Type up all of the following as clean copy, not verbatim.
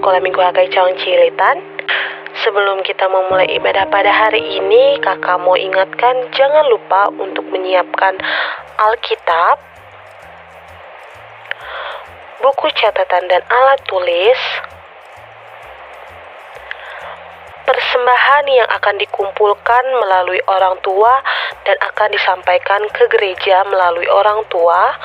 Sekolah Minggu HKI Cawang Cilitan. Sebelum kita memulai ibadah pada hari ini, kakak mau ingatkan jangan lupa untuk menyiapkan Alkitab, buku catatan dan alat tulis, persembahan yang akan dikumpulkan melalui orang tua dan akan disampaikan ke gereja melalui orang tua,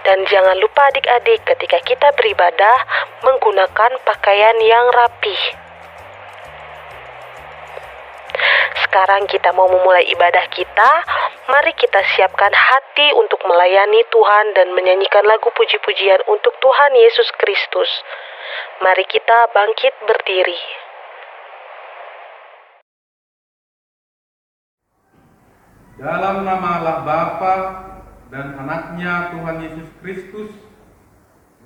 dan jangan lupa adik-adik ketika kita beribadah menggunakan pakaian yang rapih. Sekarang kita mau memulai ibadah kita. Mari kita siapkan hati untuk melayani Tuhan dan menyanyikan lagu puji-pujian untuk Tuhan Yesus Kristus. Mari kita bangkit berdiri. Dalam nama Allah Bapa dan Anaknya Tuhan Yesus Kristus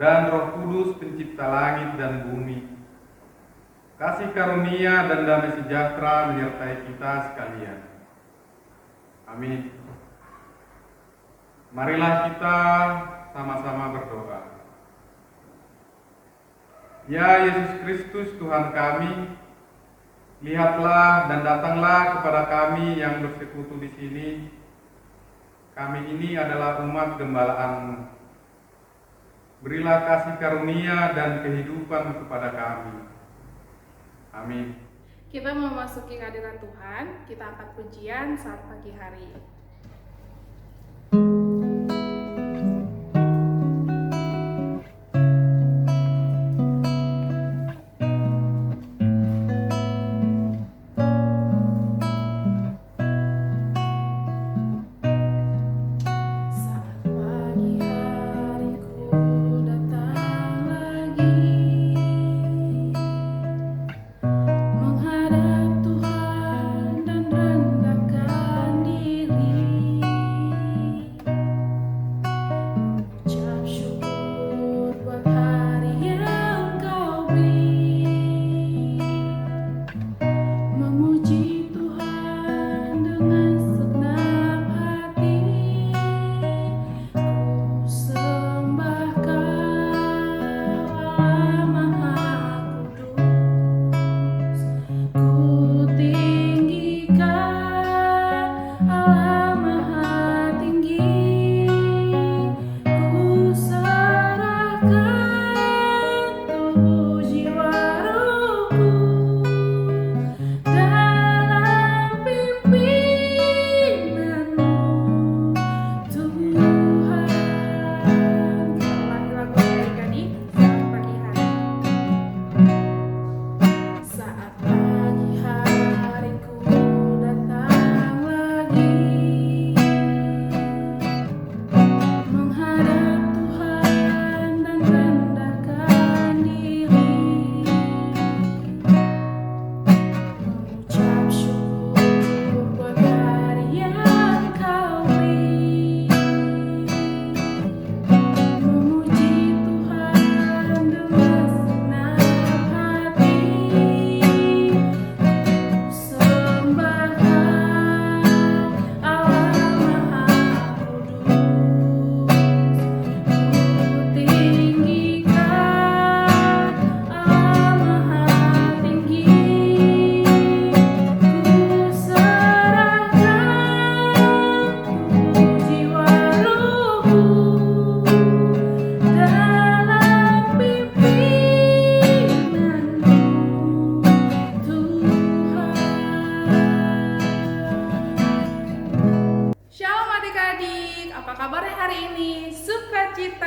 dan Roh Kudus pencipta langit dan bumi, kasih karunia dan damai sejahtera menyertai kita sekalian. Amin. Marilah kita sama-sama berdoa. Ya Yesus Kristus Tuhan kami, lihatlah dan datanglah kepada kami yang bersekutu di sini. Kami ini adalah umat gembala-Mu. Berilah kasih karunia dan kehidupan kepada kami. Amin. Kita memasuki kehadiran Tuhan, kita angkat pujian saat pagi hari.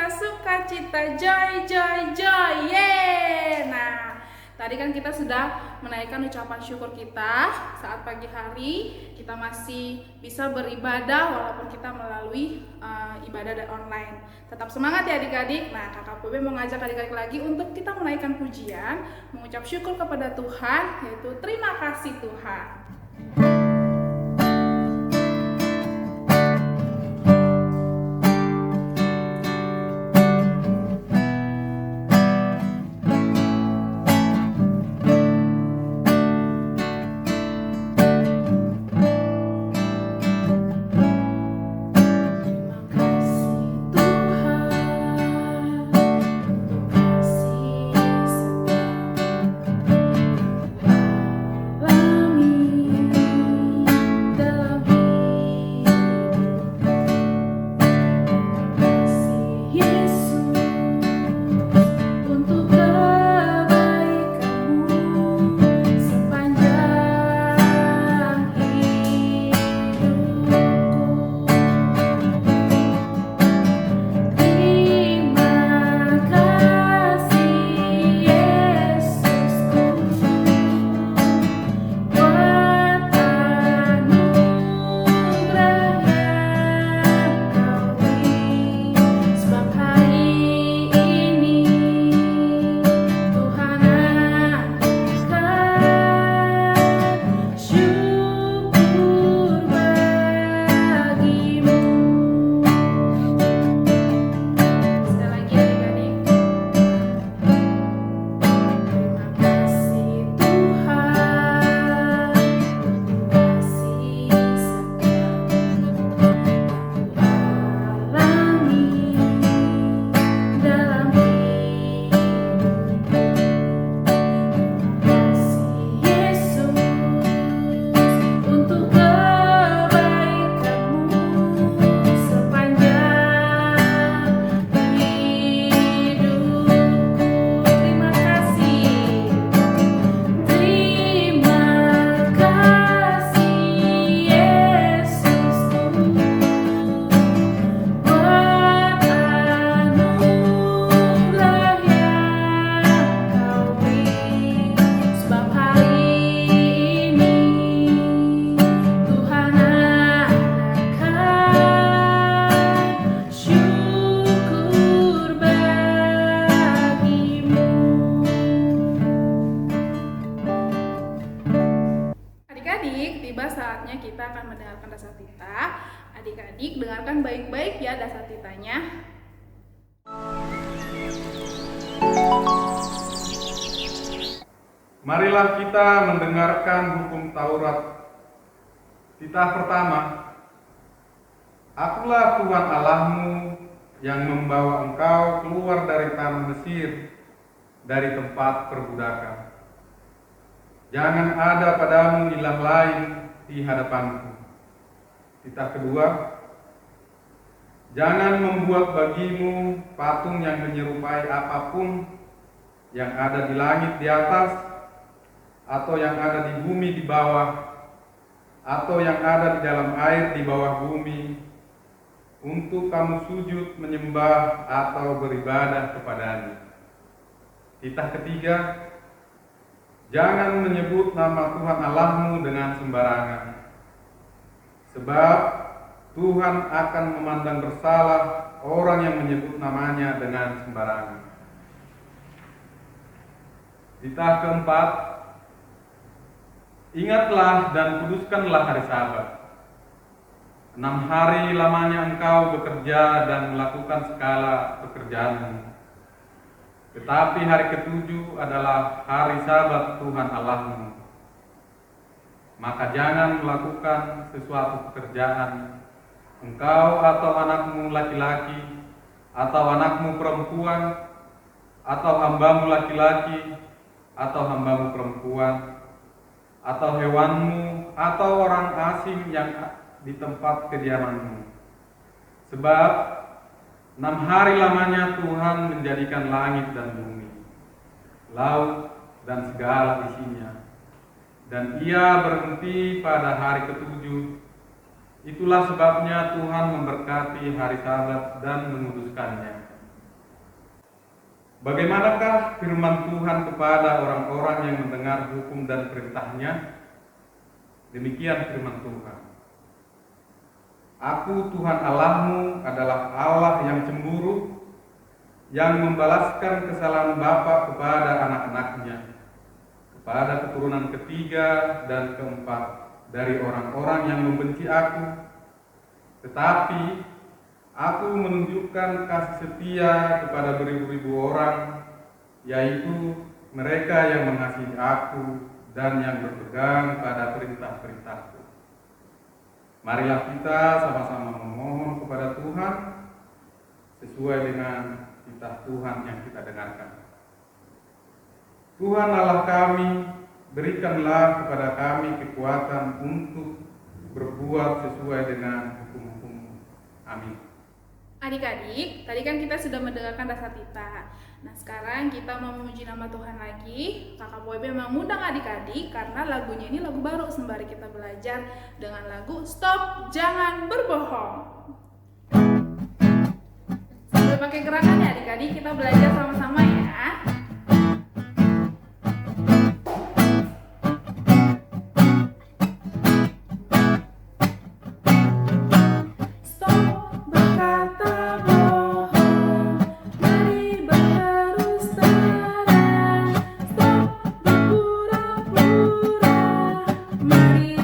Sukacita, joy, joy, joy, yeay. Nah, tadi kan kita sudah menaikkan ucapan syukur kita saat pagi hari. Kita masih bisa beribadah walaupun kita melalui ibadah dan online. Tetap semangat ya adik-adik. Nah, kakak PB mau ngajak adik-adik lagi untuk kita menaikkan pujian, mengucap syukur kepada Tuhan, yaitu terima kasih Tuhan. Terima kasih Tuhan. dengarkan baik-baik ya dasatitanya. Marilah kita mendengarkan hukum Taurat. Titah pertama. Akulah Tuhan Allahmu yang membawa engkau keluar dari tanah Mesir, dari tempat perbudakan. Jangan ada padamu ilah lain di hadapanku. Titah kedua. Jangan membuat bagimu patung yang menyerupai apapun yang ada di langit di atas, atau yang ada di bumi di bawah, atau yang ada di dalam air di bawah bumi, untuk kamu sujud menyembah atau beribadah kepadanya. Titah ketiga. Jangan menyebut nama Tuhan Allahmu dengan sembarangan, sebab Tuhan akan memandang bersalah orang yang menyebut namanya dengan sembarangan. Titah keempat. Ingatlah dan kuduskanlah hari Sabat. 6 hari lamanya engkau bekerja dan melakukan segala pekerjaanmu. Tetapi hari ke-7 adalah hari Sabat Tuhan Allahmu. Maka jangan melakukan sesuatu pekerjaan, engkau atau anakmu laki-laki, atau anakmu perempuan, atau hambamu laki-laki, atau hambamu perempuan, atau hewanmu, atau orang asing yang di tempat kediamanmu. Sebab 6 hari lamanya Tuhan menjadikan langit dan bumi, laut dan segala isinya, dan Ia berhenti pada hari ke-7. Itulah sebabnya Tuhan memberkati hari Sabat dan menguduskannya. Bagaimanakah firman Tuhan kepada orang-orang yang mendengar hukum dan perintahnya? Demikian firman Tuhan. Aku Tuhan Allahmu adalah Allah yang cemburu, yang membalaskan kesalahan bapa kepada anak-anaknya, kepada keturunan ketiga dan keempat dari orang-orang yang membenci aku. Tetapi aku menunjukkan kasih setia kepada beribu-ribu orang, yaitu mereka yang mengasihi aku dan yang berpegang pada perintah-perintahku. Marilah kita sama-sama memohon kepada Tuhan sesuai dengan titah Tuhan yang kita dengarkan. Tuhan Allah kami, berikanlah kepada kami kekuatan untuk berbuat sesuai dengan hukum-hukum. Amin. Adik-adik, tadi kan kita sudah mendengarkan dasatita. Nah, sekarang kita mau memuji nama Tuhan lagi. Kakak Boybe mengundang adik-adik karena lagunya ini lagu baru sembari kita belajar dengan lagu Stop Jangan Berbohong. Sambil pakai gerakan ya adik-adik, kita belajar sama-sama ya. Mari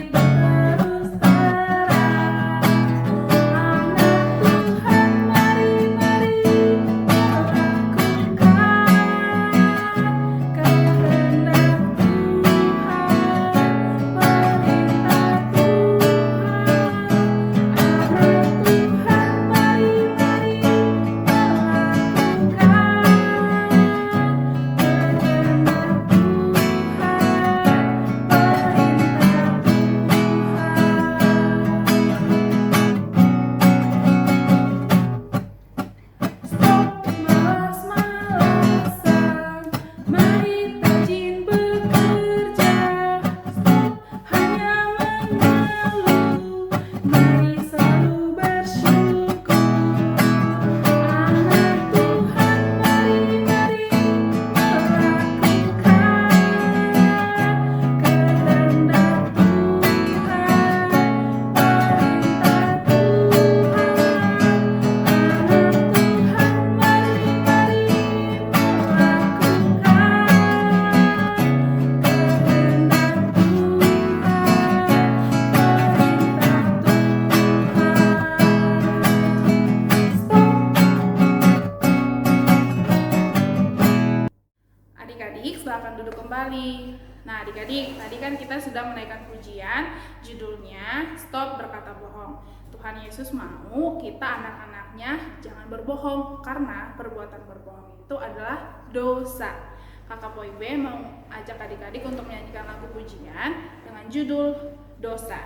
lagi. Nah, adik-adik, tadi kan kita sudah menaikkan pujian, judulnya Stop Berkata Bohong. Tuhan Yesus mau kita anak-anaknya jangan berbohong, karena perbuatan berbohong itu adalah dosa. Kakak Poibe mau ajak adik-adik untuk menyanyikan lagu pujian dengan judul Dosa.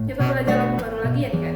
Kita belajar lagu baru lagi ya adik-adik.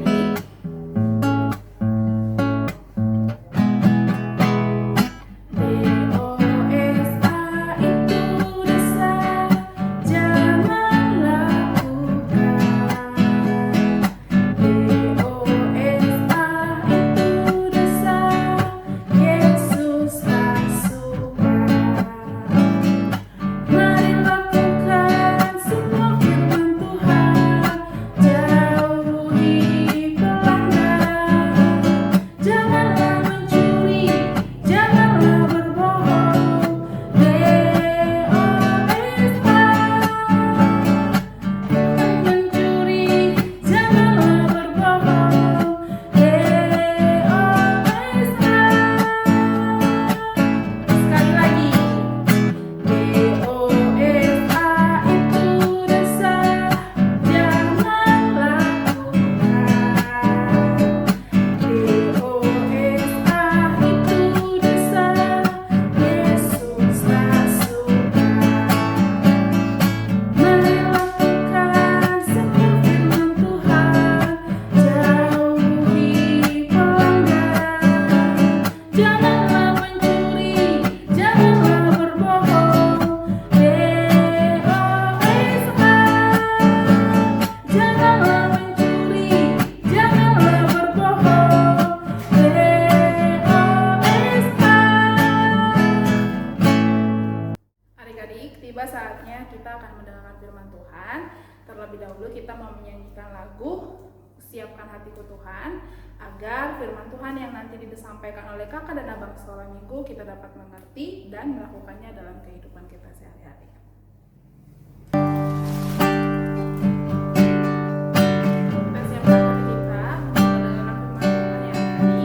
Tiba saatnya kita akan mendengarkan firman Tuhan. Terlebih dahulu kita mau menyanyikan lagu Siapkan Hatiku Tuhan, agar firman Tuhan yang nanti disampaikan oleh kakak dan abang sekolah minggu kita dapat mengerti dan melakukannya dalam kehidupan kita sehari-hari. Kita siapkan hati kita untuk mendengarkan firman Tuhan yang tadi.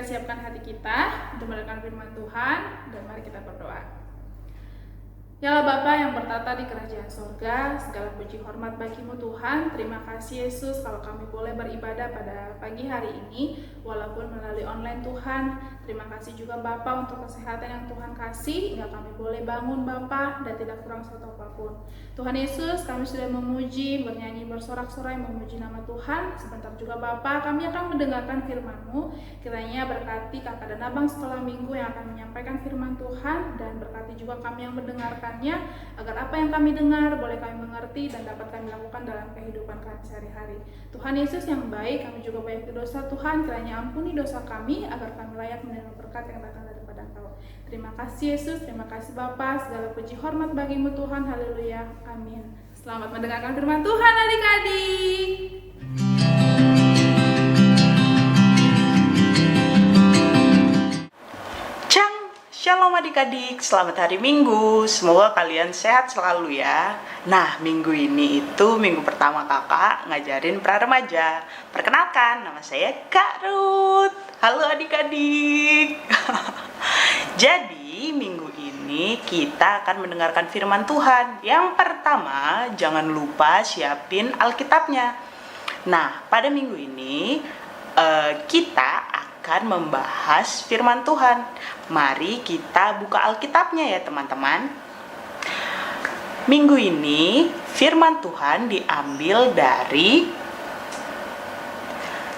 kita siapkan hati kita untuk mendengarkan firman Tuhan, dan mari kita berdoa. Yalah Bapa yang bertata di kerajaan sorga, segala puji hormat bagimu Tuhan. Terima kasih Yesus kalau kami boleh beribadah pada pagi hari ini, walaupun melalui online Tuhan. Terima kasih juga Bapa untuk kesehatan yang Tuhan kasih, hingga kami boleh bangun Bapa dan tidak kurang suatu apapun. Tuhan Yesus, kami sudah memuji, bernyanyi, bersorak-sorai, memuji nama Tuhan. Sebentar juga Bapa, kami akan mendengarkan firman-Mu. Kiranya berkati kakak dan abang sekolah minggu yang akan menyampaikan firman Tuhan, dan berkati juga kami yang mendengarkan agar apa yang kami dengar boleh kami mengerti dan dapat kami lakukan dalam kehidupan kami sehari-hari. Tuhan Yesus yang baik, kami juga banyak dosa Tuhan, kiranya ampuni dosa kami agar kami layak menerima berkat yang datang daripada Engkau. Terima kasih Yesus, terima kasih Bapa, segala puji hormat bagimu Tuhan, haleluya, amin. Selamat mendengarkan firman Tuhan adik-adik. Shalom adik-adik, selamat hari Minggu. Semoga kalian sehat selalu ya. Nah, minggu ini itu minggu pertama kakak ngajarin pra-remaja. Perkenalkan, nama saya Kak Ruth. Halo adik-adik. Jadi, minggu ini kita akan mendengarkan firman Tuhan. Yang pertama, jangan lupa siapin Alkitabnya. Nah, pada minggu ini kita akan membahas firman Tuhan. Mari kita buka Alkitabnya ya teman-teman. Minggu ini firman Tuhan diambil dari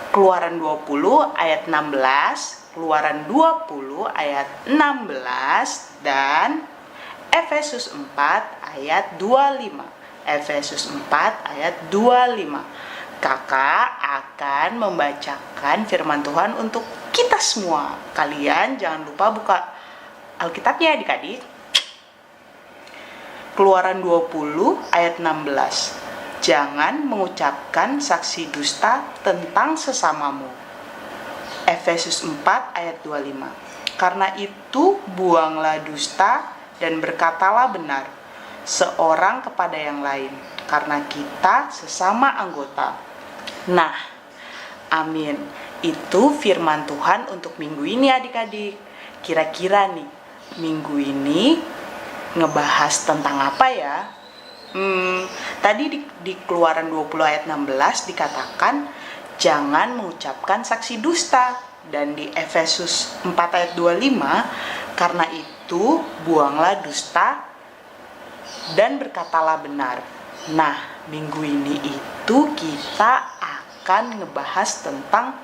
Keluaran 20 ayat 16, Keluaran 20 ayat 16, dan Efesus 4 ayat 25. Efesus 4 ayat 25. Kakak akan membacakan firman Tuhan untuk kita semua. Kalian jangan lupa buka Alkitabnya adik-adik. Keluaran 20 ayat 16. Jangan mengucapkan saksi dusta tentang sesamamu. Efesus 4 ayat 25. Karena itu buanglah dusta dan berkatalah benar, seorang kepada yang lain, karena kita sesama anggota. Nah, amin. Itu firman Tuhan untuk minggu ini adik-adik. Kira-kira nih, minggu ini ngebahas tentang apa ya? Tadi di Keluaran 20 ayat 16 dikatakan jangan mengucapkan saksi dusta. Dan di Efesus 4 ayat 25, karena itu buanglah dusta dan berkatalah benar. Nah, minggu ini itu kita akan ngebahas tentang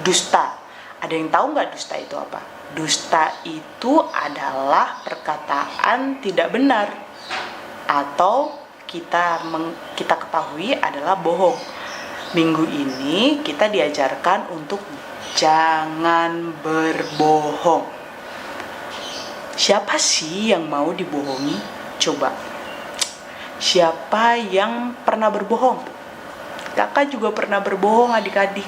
dusta. Ada yang tahu nggak dusta itu apa? Dusta itu adalah perkataan tidak benar, atau kita ketahui adalah bohong. Minggu ini kita diajarkan untuk jangan berbohong. Siapa sih yang mau dibohongi? Coba. Siapa yang pernah berbohong? Kakak juga pernah berbohong adik-adik.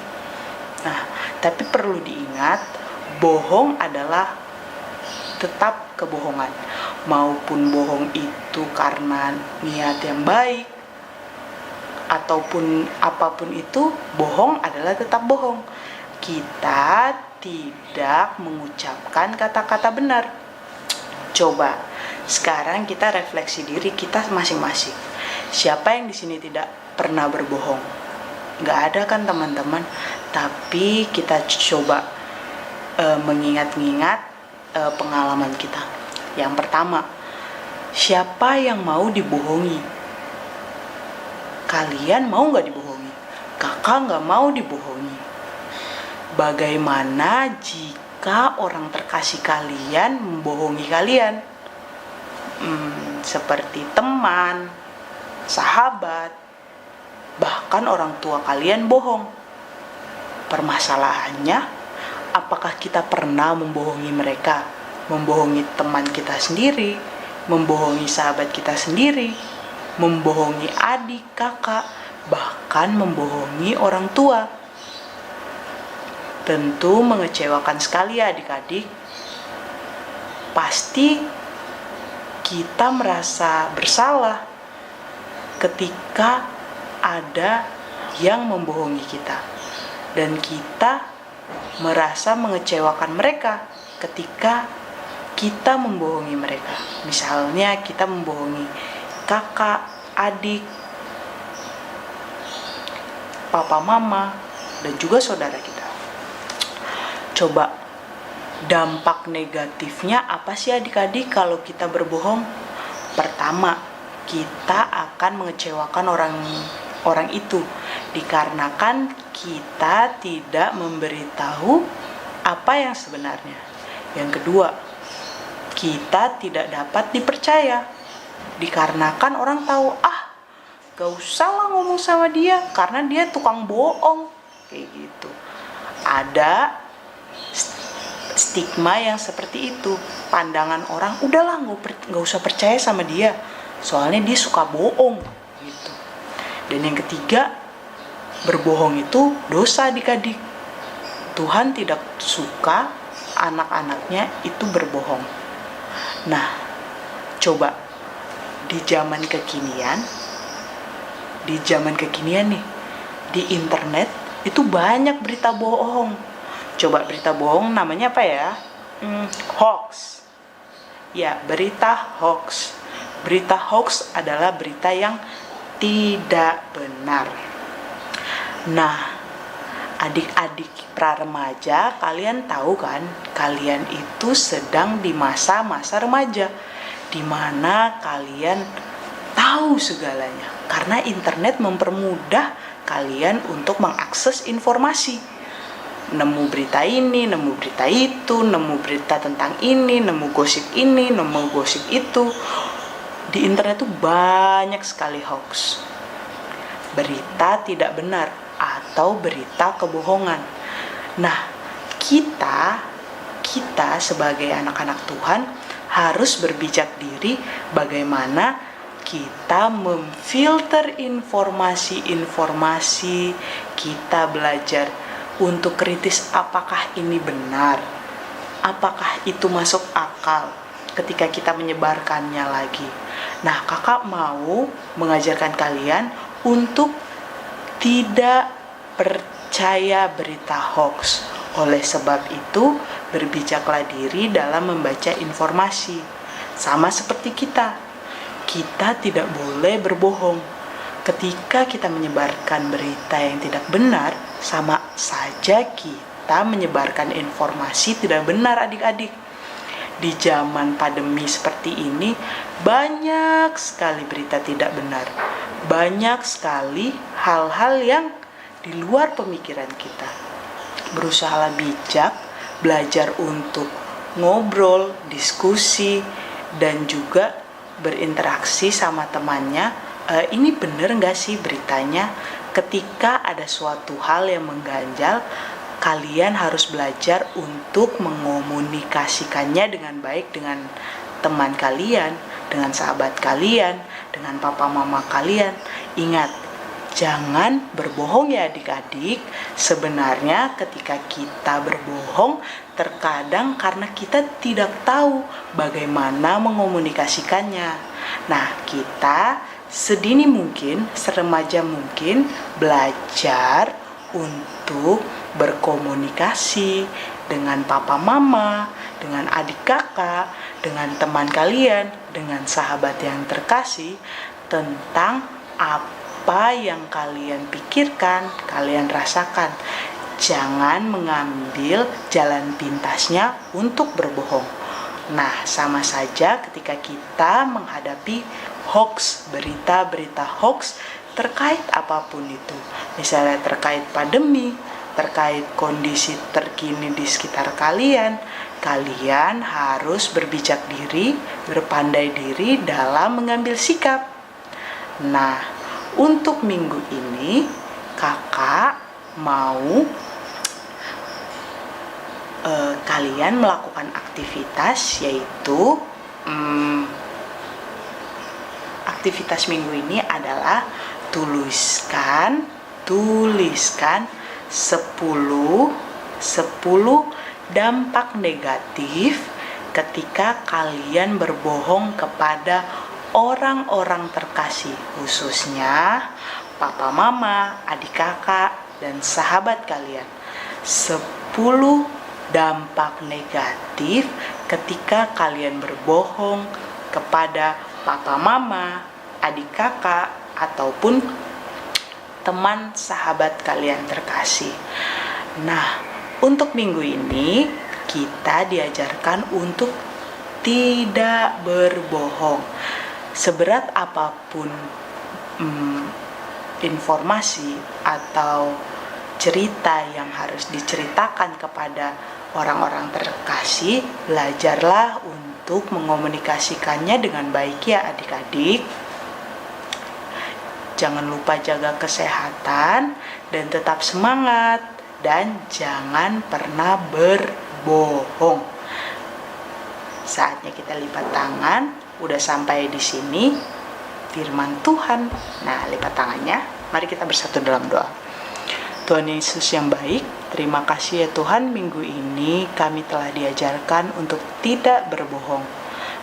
Nah, tapi perlu diingat, bohong adalah tetap kebohongan. Maupun bohong itu karena niat yang baik, ataupun apapun itu, bohong adalah tetap bohong. Kita tidak mengucapkan kata-kata benar. Coba, sekarang kita refleksi diri kita masing-masing. Siapa yang di sini tidak pernah berbohong? Nggak ada kan teman-teman? Tapi kita coba mengingat-ingat pengalaman kita. Yang pertama, siapa yang mau dibohongi? Kalian mau nggak dibohongi? Kakak nggak mau dibohongi. Bagaimana jika orang terkasih kalian membohongi kalian? Seperti teman, sahabat, bahkan orang tua kalian bohong. Permasalahannya, apakah kita pernah membohongi mereka? Membohongi teman kita sendiri, membohongi sahabat kita sendiri, membohongi adik, kakak, bahkan membohongi orang tua. Tentu mengecewakan sekali ya adik-adik. Pasti kita merasa bersalah ketika ada yang membohongi kita, dan kita merasa mengecewakan mereka ketika kita membohongi mereka. Misalnya kita membohongi kakak, adik, papa, mama, dan juga saudara kita. Coba dampak negatifnya apa sih adik-adik kalau kita berbohong? Pertama, kita akan mengecewakan orang itu dikarenakan kita tidak memberitahu apa yang sebenarnya. Yang kedua, kita tidak dapat dipercaya dikarenakan orang tahu, gak usah lah ngomong sama dia karena dia tukang bohong, kayak gitu. Ada stigma yang seperti itu, pandangan orang, udahlah nggak usah percaya sama dia soalnya dia suka bohong gitu. Dan yang ketiga, berbohong itu dosa adik-adik. Tuhan tidak suka anak-anaknya itu berbohong. Nah, coba di zaman kekinian nih, di internet itu banyak berita bohong. Coba berita bohong namanya apa ya? Hoax. Ya, berita hoax. Berita hoax adalah berita yang tidak benar. Nah, adik-adik pra-remaja, kalian tahu kan, kalian itu sedang di masa-masa remaja, di mana kalian tahu segalanya karena internet mempermudah kalian untuk mengakses informasi. Nemu berita ini, nemu berita itu, nemu berita tentang ini, nemu gosip ini, nemu gosip itu. Di internet tuh banyak sekali hoax, berita tidak benar atau berita kebohongan. Nah, kita sebagai anak-anak Tuhan harus berbijak diri bagaimana kita memfilter informasi-informasi, kita belajar untuk kritis apakah ini benar, apakah itu masuk akal ketika kita menyebarkannya lagi. Nah, kakak mau mengajarkan kalian untuk tidak percaya berita hoax. Oleh sebab itu, berbijaklah diri dalam membaca informasi. Sama seperti kita tidak boleh berbohong. Ketika kita menyebarkan berita yang tidak benar, sama saja kita menyebarkan informasi tidak benar adik-adik. Di zaman pandemi seperti ini, banyak sekali berita tidak benar. Banyak sekali hal-hal yang di luar pemikiran kita. Berusahalah bijak, belajar untuk ngobrol, diskusi, dan juga berinteraksi sama temannya. Ini bener gak sih beritanya? Ketika ada suatu hal yang mengganjal, kalian harus belajar untuk mengomunikasikannya dengan baik dengan teman kalian, dengan sahabat kalian, dengan papa mama kalian. Ingat, jangan berbohong ya adik-adik. Sebenarnya ketika kita berbohong, terkadang karena kita tidak tahu bagaimana mengomunikasikannya. Nah, kita sedini mungkin, seremaja mungkin belajar untuk berkomunikasi dengan papa mama, dengan adik kakak, dengan teman kalian, dengan sahabat yang terkasih tentang apa yang kalian pikirkan, kalian rasakan. Jangan mengambil jalan pintasnya untuk berbohong. Nah, sama saja ketika kita menghadapi hoax, berita-berita hoax terkait apapun itu. Misalnya terkait pandemi, terkait kondisi terkini di sekitar kalian, kalian harus berbijak diri, berpandai diri dalam mengambil sikap. Nah, untuk minggu ini kakak mau kalian melakukan aktivitas, yaitu aktivitas minggu ini adalah tuliskan 10 dampak negatif ketika kalian berbohong kepada orang-orang terkasih, khususnya papa mama, adik kakak, dan sahabat kalian. 10 dampak negatif ketika kalian berbohong kepada papa mama, adik kakak, ataupun teman sahabat kalian terkasih. Nah, untuk minggu ini kita diajarkan untuk tidak berbohong. Seberat apapun informasi atau cerita yang harus diceritakan kepada orang-orang terkasih, belajarlah untuk mengomunikasikannya dengan baik ya adik-adik. Jangan lupa jaga kesehatan dan tetap semangat, dan jangan pernah berbohong. Saatnya kita lipat tangan. Udah sampai di sini firman Tuhan. Nah, lipat tangannya. Mari kita bersatu dalam doa. Tuhan Yesus yang baik, terima kasih ya Tuhan, minggu ini kami telah diajarkan untuk tidak berbohong.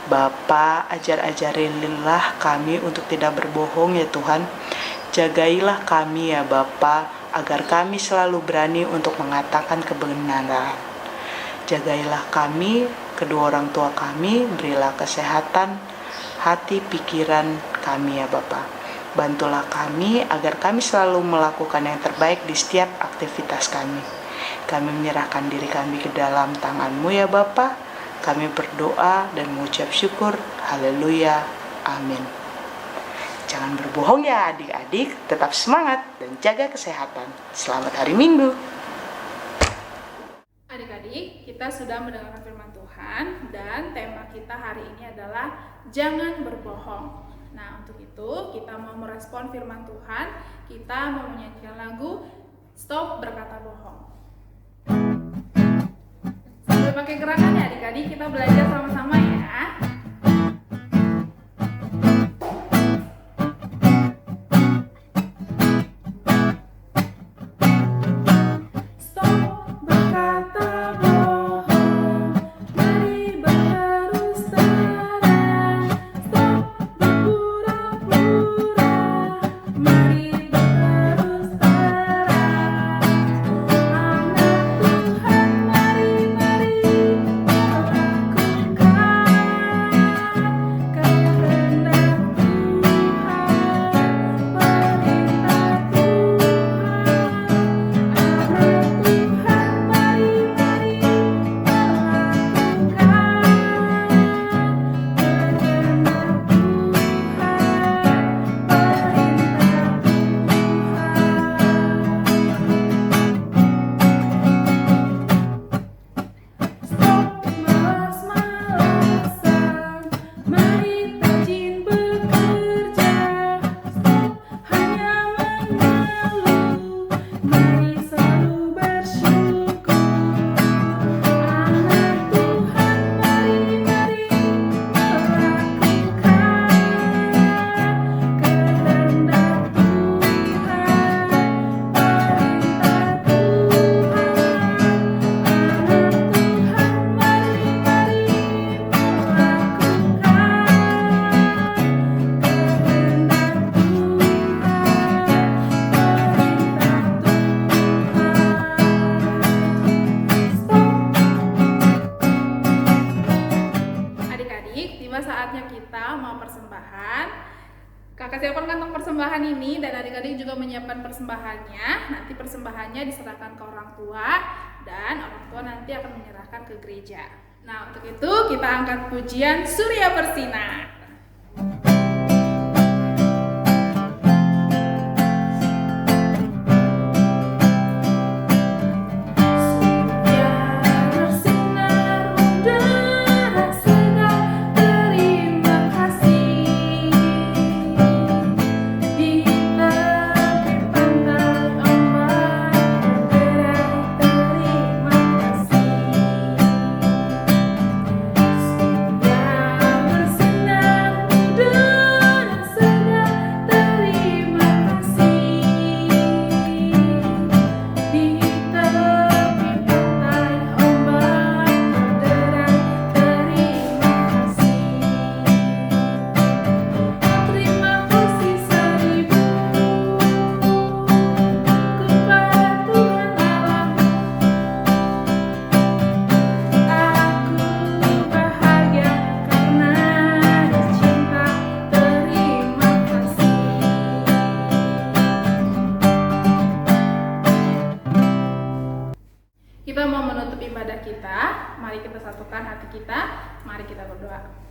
Bapa, ajar-ajarilah kami untuk tidak berbohong ya Tuhan. Jagailah kami ya Bapa, agar kami selalu berani untuk mengatakan kebenaran. Jagailah kami, kedua orang tua kami, berilah kesehatan hati pikiran kami ya Bapa. Bantulah kami agar kami selalu melakukan yang terbaik di setiap aktivitas kami. Kami menyerahkan diri kami ke dalam tangan-Mu ya Bapa. Kami berdoa dan mengucap syukur. Haleluya. Amin. Jangan berbohong ya adik-adik. Tetap semangat dan jaga kesehatan. Selamat hari Minggu. Adik-adik, kita sudah mendengarkan firman Tuhan dan tema kita hari ini adalah jangan berbohong. Nah, untuk itu kita mau merespon firman Tuhan, kita mau menyanyikan lagu Stop Berkata Bohong. Sambil pakai gerakan ya adik-adik, kita belajar sama-sama ya. Kakak siapkan kantong persembahan ini dan adik-adik juga menyiapkan persembahannya. Nanti persembahannya diserahkan ke orang tua dan orang tua nanti akan menyerahkan ke gereja. Nah, untuk itu kita angkat pujian Surya Bersinar. Bersinar Kita mau menutup ibadah kita. Mari kita satukan hati kita. Mari kita berdoa.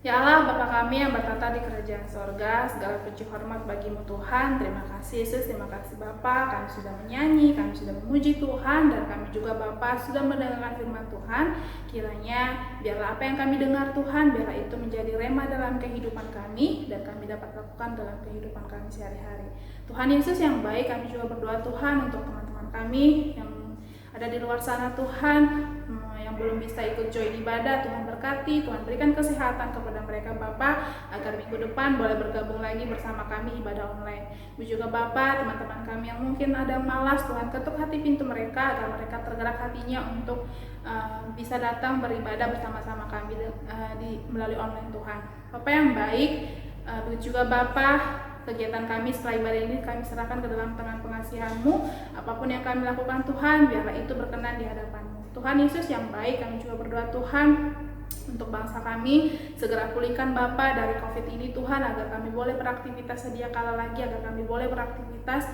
Ya Allah, Bapa kami yang bertata di kerajaan sorga, segala puji hormat bagimu Tuhan. Terima kasih Yesus, terima kasih Bapa. Kami sudah menyanyi, kami sudah memuji Tuhan, dan kami juga Bapa sudah mendengarkan firman Tuhan. Kiranya biarlah apa yang kami dengar Tuhan, biarlah itu menjadi rema dalam kehidupan kami, dan kami dapat lakukan dalam kehidupan kami sehari-hari. Tuhan Yesus yang baik, kami juga berdoa Tuhan untuk teman-teman kami yang ada di luar sana Tuhan, yang belum bisa ikut join ibadah. Tuhan berkati, Tuhan berikan kesehatan kepada mereka Bapa, agar minggu depan boleh bergabung lagi bersama kami ibadah online. Juga Bapa, teman-teman kami yang mungkin ada malas, Tuhan ketuk hati pintu mereka agar mereka tergerak hatinya untuk bisa datang beribadah bersama-sama kami melalui online Tuhan. Bapa yang baik, juga Bapa, kegiatan kami setelah ibadah ini kami serahkan ke dalam tangan pengasihan-Mu. Apapun yang kami lakukan Tuhan, biarlah itu berkenan di hadapan-Mu. Tuhan Yesus yang baik, kami juga berdoa Tuhan untuk bangsa kami, segera pulihkan Bapa dari COVID ini Tuhan, agar kami boleh beraktivitas sedia kala lagi, agar kami boleh beraktivitas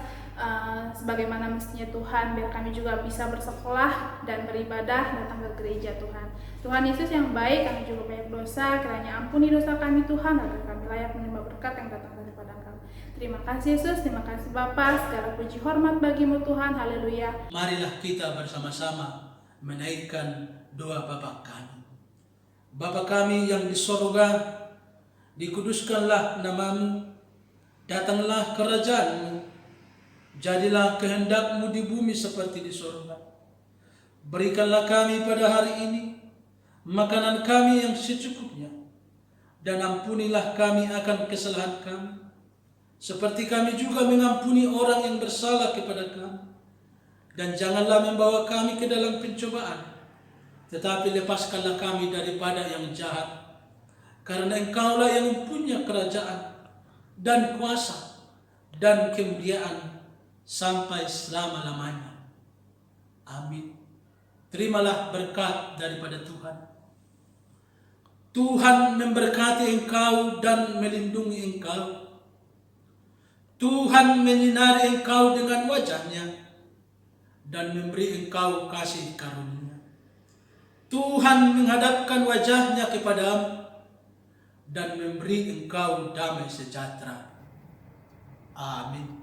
sebagaimana mestinya Tuhan, biar kami juga bisa bersekolah dan beribadah, datang ke gereja Tuhan. Tuhan Yesus yang baik, kami juga banyak dosa, kiranya ampuni dosa kami Tuhan, agar kami layak menerima berkat yang datang daripada Engkau. Terima kasih Yesus, terima kasih Bapa, segala puji hormat bagimu Tuhan, haleluya. Marilah kita bersama-sama menaikkan doa Bapa kami. Bapa kami yang di sorga, dikuduskanlah namamu, datanglah kerajaan-Mu, jadilah kehendak-Mu di bumi seperti di sorga. Berikanlah kami pada hari ini makanan kami yang secukupnya, dan ampunilah kami akan kesalahan kami, seperti kami juga mengampuni orang yang bersalah kepada kami. Dan janganlah membawa kami ke dalam pencobaan, tetapi lepaskanlah kami daripada yang jahat. Karena Engkaulah yang mempunyai kerajaan dan kuasa dan kemuliaan sampai selama-lamanya. Amin. Terimalah berkat daripada Tuhan. Tuhan memberkati engkau dan melindungi engkau. Tuhan menyinari engkau dengan wajah-Nya dan memberi engkau kasih karunia. Tuhan menghadapkan wajah-Nya kepadamu dan memberi engkau damai sejahtera. Amin.